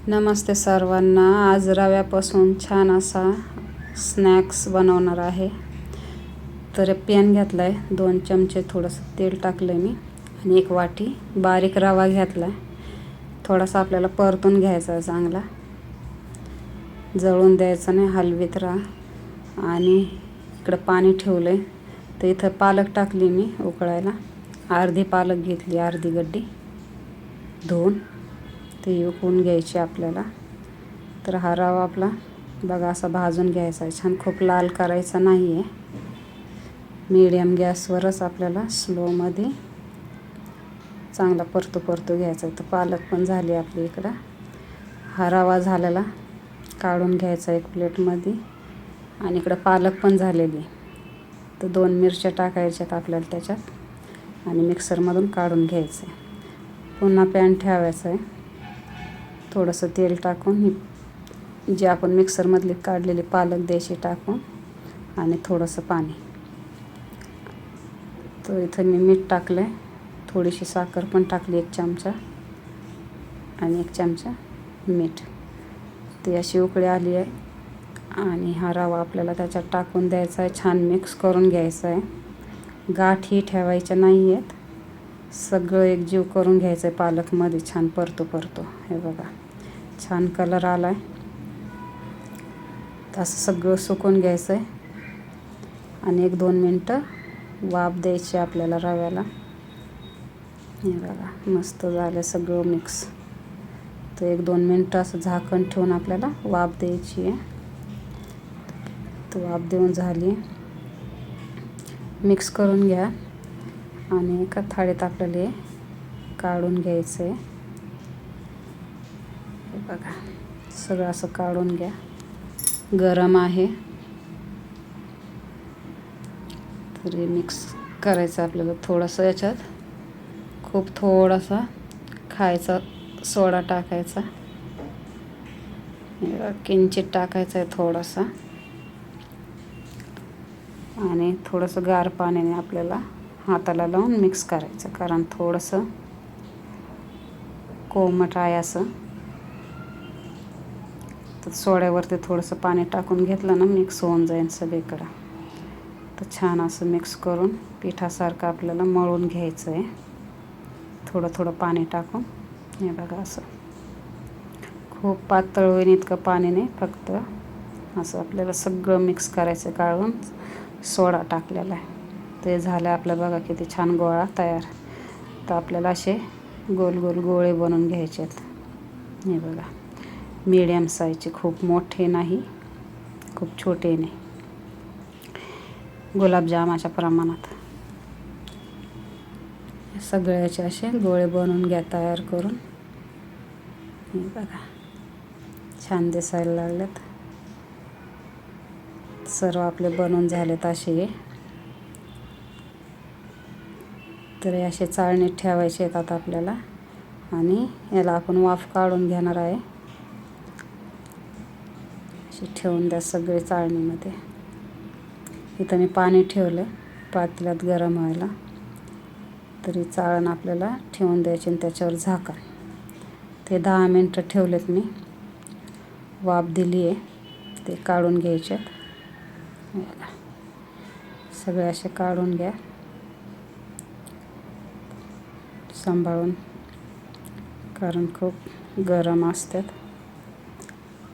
नमस्ते सर्वांना. आज रव्यापासून छान असा स्नॅक्स बनवणार आहे. तर पॅन घेतला आहे, 2 चमचे थोडंसं तेल टाकलं आहे मी आणि 1 वाटी बारीक रवा घेतला आहे. थोडासा आपल्याला परतून घ्यायचा आहे, चांगला जळून द्यायचं नाही, हलवीत राहा. आणि इकडं पाणी ठेवलं आहे. तर इथं पालक टाकली मी उकळायला. अर्धी पालक घेतली, अर्धी गड्डी धुवून ते उकळून घ्यायची आपल्याला. तर हा रवा आपला बघा असा भाजून घ्यायचा आहे, छान खूप लाल करायचा नाही आहे. मीडियम गॅसवरच आपल्याला स्लोमध्ये चांगला परतू घ्यायचा आहे. तर पालक पण झाली आपली इकडं. हा रवा झालेला काढून घ्यायचा एक प्लेटमध्ये आणि इकडं पालक पण झालेली. तर 2 मिरच्या टाकायच्यात आपल्याला त्याच्यात आणि मिक्सरमधून काढून घ्यायचं आहे. पुन्हा पॅन ठेवायचं आहे, थोडंसं तेल टाकून जी आपण मिक्सरमधली काढलेली पालक द्यायची टाकून आणि थोडंसं पाणी. तर इथं मी मीठ टाकलं आहे, थोडीशी साखर पण टाकली 1 चमचा आणि 1 चमचा मीठ. ती अशी उकळी आली आहे आणि हा रवा आपल्याला त्याच्यात टाकून द्यायचा आहे, छान मिक्स करून घ्यायचं आहे. गाठी ठेवायच्या नाही आहेत, सगळं एकजीव करून घ्यायचं आहे पालकमध्ये. छान परतो हे बघा छान कलर आला आहे. तर असं सगळं सुकून घ्यायचं आहे आणि 1-2 मिनटं वाफ द्यायची आपल्याला रव्याला. हे बघा मस्त झालं सगळं मिक्स. तर 1-2 मिनटं असं झाकण ठेवून आपल्याला वाफ द्यायची आहे. तर वाफ देऊन झाली, मिक्स करून घ्या आणि एका थाळीत आपल्याला हे काढून घ्यायचं आहे. हे बघा सगळं असं काढून घ्या. गरम आहे तर हे मिक्स करायचं आपल्याला. थोडंसं याच्यात खूप थोडासा खायचा सोडा टाकायचा, किंचित टाकायचा आहे थोडासा. आणि थोडंसं गार पाण्याने आपल्याला हाताला लावून मिक्स करायचं, कारण थोडंसं कोमट आहे असं. तर सोड्यावरती थोडंसं पाणी टाकून घेतलं ना, मिक्स होऊन जाईल सगळीकडं. तर छान असं मिक्स करून पिठासारखं आपल्याला मळून घ्यायचं आहे, थोडं पाणी टाकून. हे बघा असं खूप पातळ होईन इतकं पाणी नाही, फक्त असं आपल्याला सगळं मिक्स करायचं काढून सोडा टाकलेला आहे. ते झालं आपलं बघा किती छान गोळा तयार. तर आपल्याला असे गोल गोळे बनवून घ्यायचे आहेत. हे बघा मीडियम साईजचे, खूप मोठे नाही खूप छोटे नाही, गुलाबजामाच्या प्रमाणात. सगळ्याचे असे गोळे बनवून घ्या तयार करून. हे बघा छान दिसायला लागलेत. सर्व आपले बनवून झालेत असे. तर हे असे चाळणीत ठेवायचे आहेत आता आपल्याला आणि याला आपण वाफ काढून घेणार आहे. असे ठेवून द्या सगळे चाळणीमध्ये. इथं मी पाणी ठेवलं पातेल्यात गरम व्हायला. तरी चाळण आपल्याला ठेवून द्यायची आणि त्याच्यावर झाकण. ते 10 मिनटं ठेवलेत मी, वाफ दिली आहे. ते काढून घ्यायचे सगळे असे काढून घ्या सांभाळून, कारण खूप गरम असतात.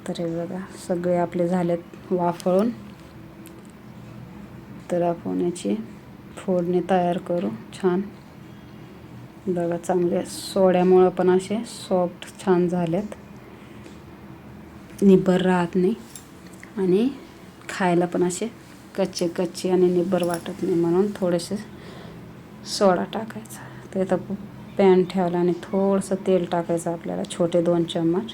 तर हे बघा सगळे आपले झालेत वाफळून. तर आपण याची फोडणी तयार करू छान. बघा चांगले सोड्यामुळं पण असे सॉफ्ट छान झालेत, निब्बर राहत नाही आणि खायला पण असे कच्चे आणि निब्बर वाटत नाही, म्हणून थोडेसे सोडा टाकायचा. तर इथं पॅन ठेवला आणि थोडंसं तेल टाकायचं आपल्याला, छोटे 2 चम्मच.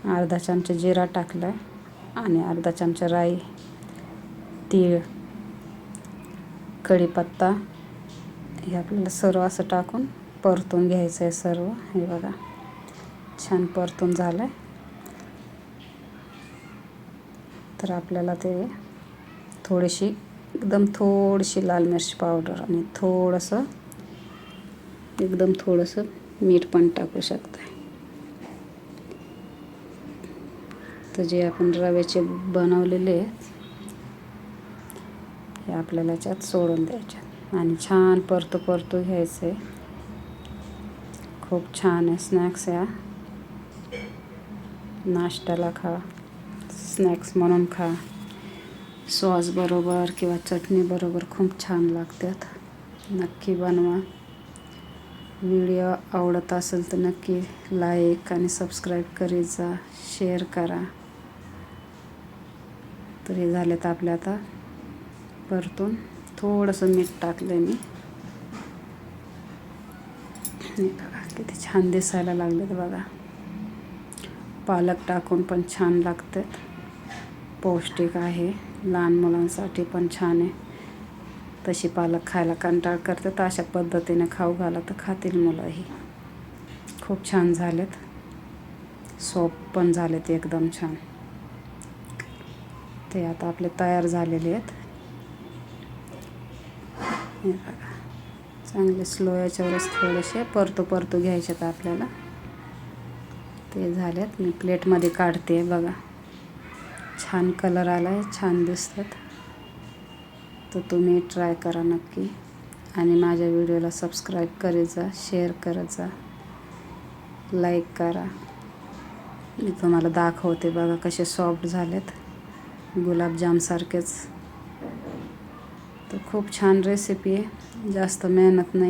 अर्धा चमचा जिरा टाकला आहे आणि अर्धा चमचा राई, तीळ, कढीपत्ता हे आपल्याला सर्व असं टाकून परतून घ्यायचं आहे सर्व. हे बघा छान परतून झालं आहे. तर आपल्याला ते एकदम थोडीशी लाल मिरची पावडर आणि एकदम थोडंसं मीठ पण टाकू शकता. तर जे आपण रव्याचे बनवलेले आहेत हे आपल्याला याच्यात सोडून द्यायचे आणि छान परतू घ्यायचं आहे. खूप छान आहे स्नॅक्स. या नाश्त्याला खा, स्नॅक्स म्हणून खा, सॉस बरोबर किंवा चटणी बरोबर खूप छान लागतात. नक्की बनवा. व्हिडिओ आवडत असेल तर नक्की लाईक आणि सबस्क्राईब करीत जा, शेअर करा. तर हे झालेत आपले आता परतून. थोडंसं मीठ टाकलं मी. बघा किती छान दिसायला लागलेत बघा. पालक टाकून पण छान लागतात. पौष्टिक आहे, लहान मुलांसाठी पण छान आहे. तशी पालक खायला कंटाळ करतात, तर अशा पद्धतीने खाऊ घाला तर खातील मुलंही. खूप छान झालेत, सॉफ्ट पण झालेत एकदम छान. ते आता आपले तयार झालेले आहेत. हे बघा चांगले स्लो याच्यावरच थोडेसे परतू घ्यायचे आपल्याला. ते झालेत. मी प्लेटमध्ये काढते. बघा छान कलर आला आहे, छान दिसतात. तर तुम्ही ट्राय करा नक्की आणि माझ्या व्हिडिओला सबस्क्राईब करीत जा, शेअर करत जा, लाईक करा. मी तुम्हाला दाखवते बघा कसे सॉफ्ट झालेत, गुलाबजामसारखेच. तर खूप छान रेसिपी आहे, जास्त मेहनत नाही.